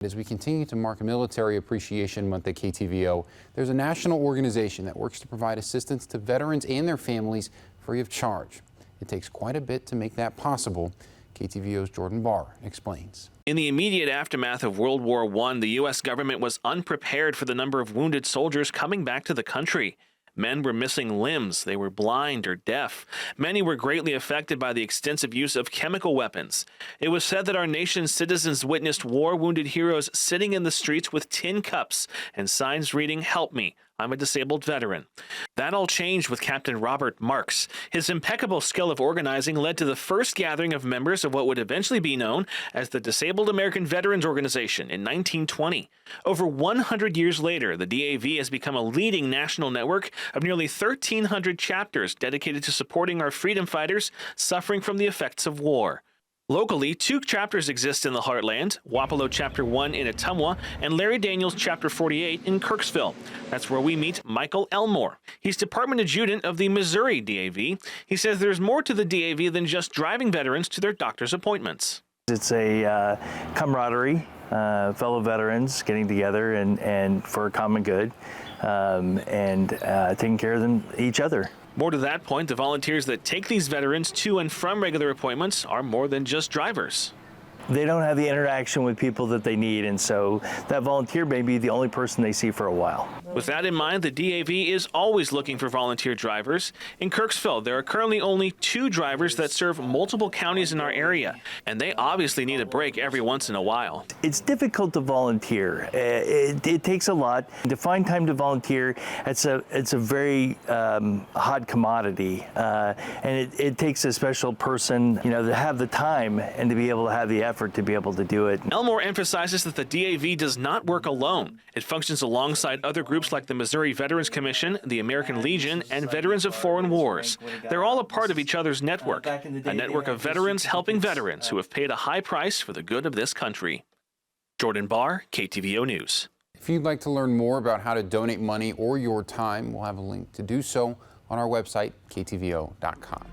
As we continue to mark Military Appreciation Month at KTVO, there's a national organization that works to provide assistance to veterans and their families free of charge. It takes quite a bit to make that possible. KTVO's Jordan Barr explains. In the immediate aftermath of World War I, the U.S. government was unprepared for the number of wounded soldiers coming back to the country. Men were missing limbs, they were blind or deaf. Many were greatly affected by the extensive use of chemical weapons. It was said that our nation's citizens witnessed war-wounded heroes sitting in the streets with tin cups and signs reading, "Help me, I'm a disabled veteran." That all changed with Captain Robert Marks. His impeccable skill of organizing led to the first gathering of members of what would eventually be known as the Disabled American Veterans Organization in 1920. Over 100 years later, the DAV has become a leading national network of nearly 1,300 chapters dedicated to supporting our freedom fighters suffering from the effects of war. Locally, 2 chapters exist in the heartland, Wapello Chapter 1 in Ottumwa and Larry Daniels Chapter 48 in Kirksville. That's where we meet Michael Elmore. He's Department Adjutant of the Missouri DAV. He says there's more to the DAV than just driving veterans to their doctor's appointments. It's a camaraderie, fellow veterans getting together and for a common good and taking care of each other. More to that point, the volunteers that take these veterans to and from regular appointments are more than just drivers. They don't have the interaction with people that they need, and so that volunteer may be the only person they see for a while. With that in mind, the DAV is always looking for volunteer drivers. In Kirksville, there are currently only 2 drivers that serve multiple counties in our area, and they obviously need a break every once in a while. It's difficult to volunteer. It takes a lot. To find time to volunteer, it's a very hot commodity, and it takes a special person, to have the time and to be able to have the effort to be able to do it. Elmore emphasizes that the DAV does not work alone. It functions alongside other groups like the Missouri Veterans Commission, the American Legion, and Veterans of Foreign Wars. They're all a part of each other's network, a network of veterans helping veterans who have paid a high price for the good of this country. Jordan Barr, KTVO News. If you'd like to learn more about how to donate money or your time, we'll have a link to do so on our website, ktvo.com.